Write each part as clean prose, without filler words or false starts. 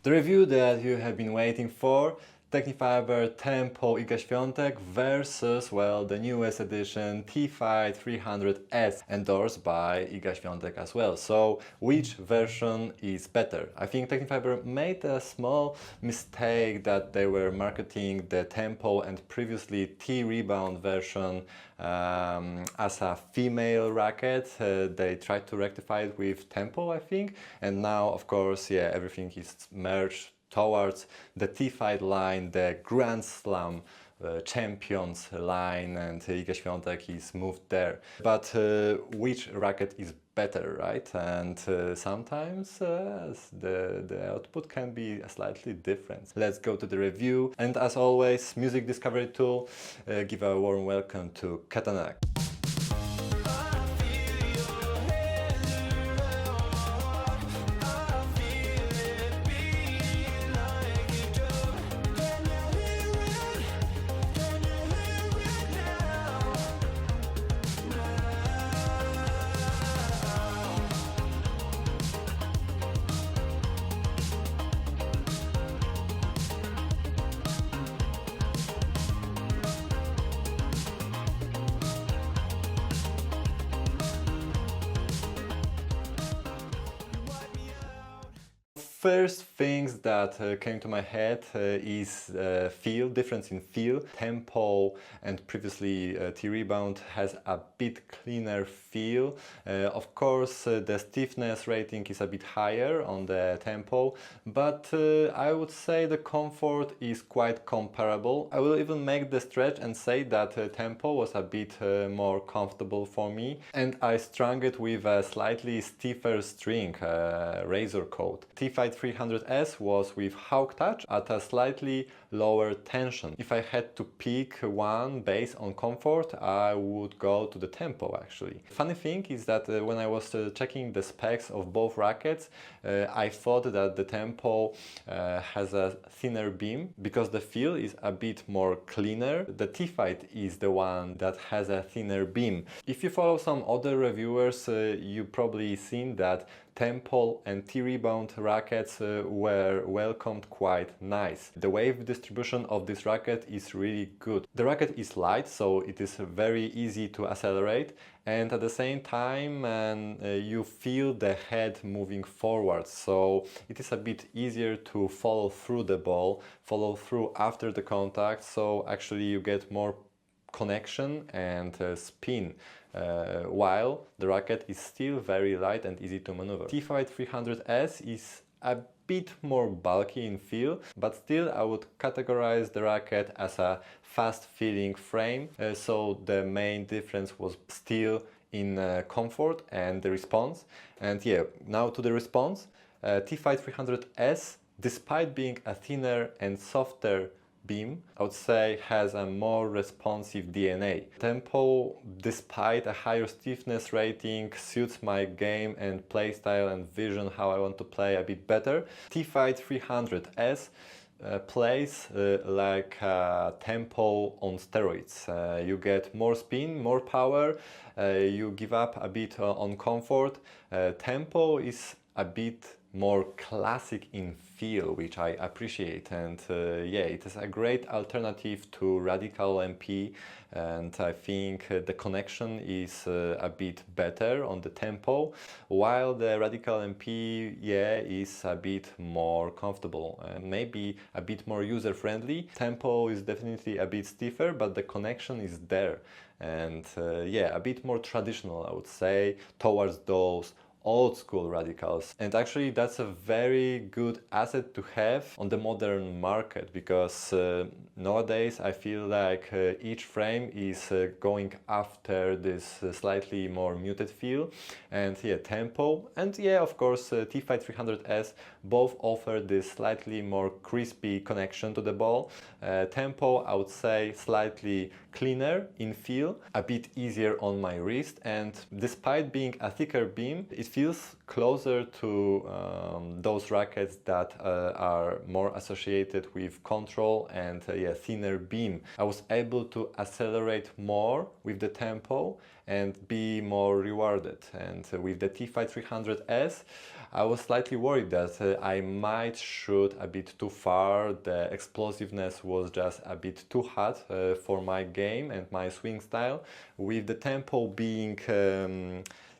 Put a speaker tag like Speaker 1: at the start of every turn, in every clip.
Speaker 1: The review that you have been waiting for, Tecnifibre Tempo Iga Swiatek versus, well, the newest edition T-Fight 300S, endorsed by Iga Swiatek as well. So, which version is better? I think Tecnifibre made a small mistake that they were marketing the Tempo and previously T-Rebound version as a female racket. They tried to rectify it with Tempo, I think, and now, of course, yeah, everything is merged towards the T-Fight line, the Grand Slam champions line, and Iga Swiatek is moved there. But which racket is better, right? And sometimes the output can be slightly different. Let's go to the review. And as always, music discovery tool, give a warm welcome to Katana. First things that came to my head is feel, difference in feel. Tempo and previously T-Rebound has a bit cleaner feel. Of course, the stiffness rating is a bit higher on the Tempo, but I would say the comfort is quite comparable. I will even make the stretch and say that Tempo was a bit more comfortable for me, and I strung it with a slightly stiffer string, razor coat. T-Fight 300S was with hawk touch at a slightly lower tension. If I had to pick one based on comfort, I would go to the Tempo actually. Funny thing is that when I was checking the specs of both rackets, I thought that the Tempo has a thinner beam because the feel is a bit more cleaner. The T-Fight is the one that has a thinner beam. If you follow some other reviewers, you probably seen that Tempo and T-Rebound rackets were welcomed quite nice. The wave distribution of this racket is really good. The racket is light, so it is very easy to accelerate, and at the same time you feel the head moving forward, so it is a bit easier to follow through the ball, follow through after the contact, so actually you get more connection and spin, while the racket is still very light and easy to maneuver. T-Fight 300S is a bit more bulky in feel, but still I would categorize the racket as a fast feeling frame, so the main difference was still in comfort and the response. And yeah, now to the response. T-Fight 300S, despite being a thinner and softer beam, I would say has a more responsive DNA. Tempo, despite a higher stiffness rating, suits my game and playstyle and vision how I want to play a bit better. T-Fight 300S plays like Tempo on steroids. You get more spin, more power, you give up a bit on comfort. Tempo is a bit more classic in feel, which I appreciate, and yeah, it is a great alternative to Radical MP, and I think the connection is a bit better on the Tempo, while the Radical MP, yeah, is a bit more comfortable and maybe a bit more user-friendly. Tempo is definitely a bit stiffer, but the connection is there, and yeah, a bit more traditional, I would say, towards those old school radicals. And actually that's a very good asset to have on the modern market, because nowadays I feel like each frame is going after this slightly more muted feel, and yeah, Tempo and yeah, of course, T-Fight 300S both offer this slightly more crispy connection to the ball. Tempo, I would say, slightly cleaner in feel, a bit easier on my wrist, and despite being a thicker beam, it feels closer to those rackets that are more associated with control and yeah, thinner beam. I was able to accelerate more with the Tempo and be more rewarded, and with the T-Fight 300S I was slightly worried that I might shoot a bit too far. The explosiveness was just a bit too hot for my game and my swing style, with the tempo being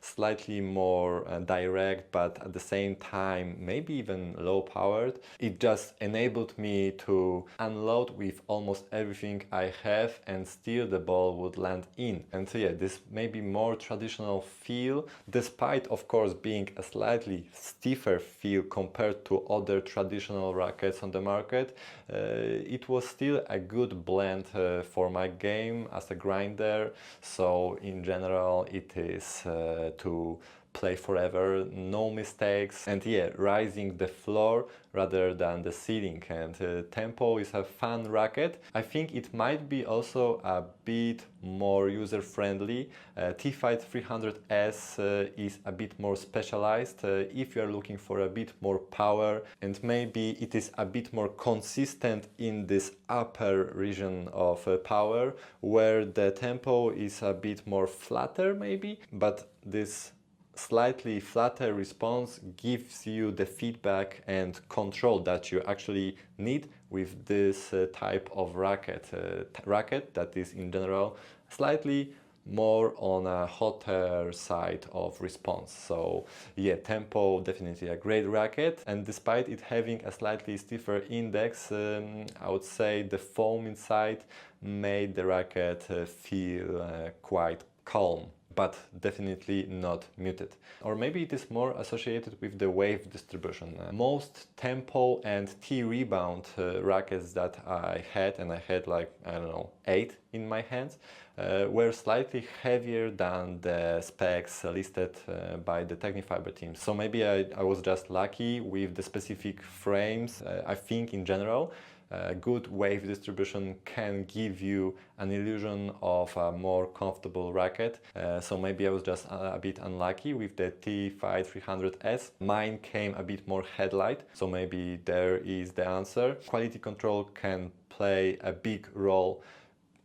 Speaker 1: slightly more direct, but at the same time maybe even low powered. It just enabled me to unload with almost everything I have and still the ball would land in. And so yeah, this maybe more traditional feel, despite of course being a slightly stiffer feel compared to other traditional rackets on the market, it was still a good blend for my game as a grinder. So in general it is to play forever, no mistakes, and yeah, rising the floor rather than the ceiling. And Tempo is a fun racket. I think it might be also a bit more user-friendly. Tfighter 300S is a bit more specialized if you are looking for a bit more power, and maybe it is a bit more consistent in this upper region of power, where the Tempo is a bit more flatter maybe, but this slightly flatter response gives you the feedback and control that you actually need with this type of racket. Racket that is in general slightly more on a hotter side of response. So yeah, Tempo definitely a great racket, and despite it having a slightly stiffer index, I would say the foam inside made the racket feel quite calm, but definitely not muted. Or maybe it is more associated with the wave distribution. Most Tempo and T-Rebound rackets that I had, and I had like, I don't know, 8 in my hands, were slightly heavier than the specs listed by the Tecnifibre team. So maybe I was just lucky with the specific frames. I think in general, good wave distribution can give you an illusion of a more comfortable racket. So maybe I was just a bit unlucky with the Tfighter 300S. Mine came a bit more headlight, so maybe there is the answer. Quality control can play a big role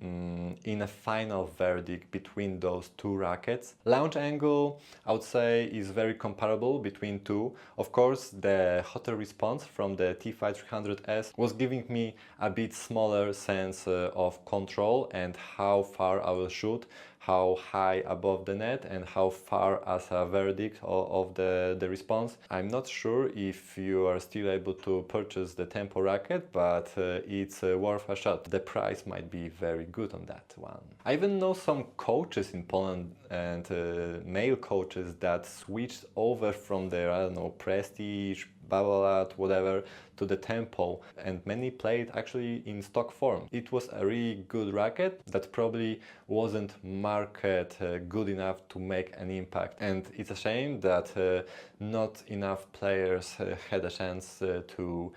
Speaker 1: in a final verdict between those two rackets. Launch angle, I would say, is very comparable between two. Of course, the hotter response from the Tfighter 300S was giving me a bit smaller sense of control and how far I will shoot, how high above the net and how far as a verdict of the response. I'm not sure if you are still able to purchase the Tempo racket, but it's worth a shot. The price might be very good on that one. I even know some coaches in Poland and male coaches that switched over from their, I don't know, Prestige, Babolat, whatever, to the Tempo, and many played actually in stock form. It was a really good racket that probably wasn't market good enough to make an impact, and it's a shame that not enough players had a chance to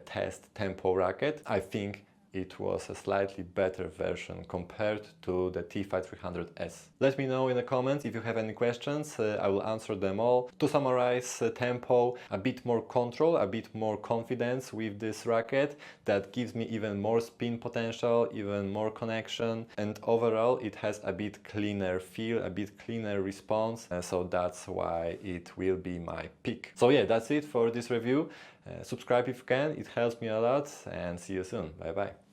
Speaker 1: test Tempo racket. I think it was a slightly better version compared to the Tfighter 300S. Let me know in the comments if you have any questions, I will answer them all. To summarize, Tempo, a bit more control, a bit more confidence with this racket that gives me even more spin potential, even more connection, and overall it has a bit cleaner feel, a bit cleaner response, so that's why it will be my pick. So yeah, that's it for this review. Subscribe if you can, it helps me a lot, and see you soon. Bye bye.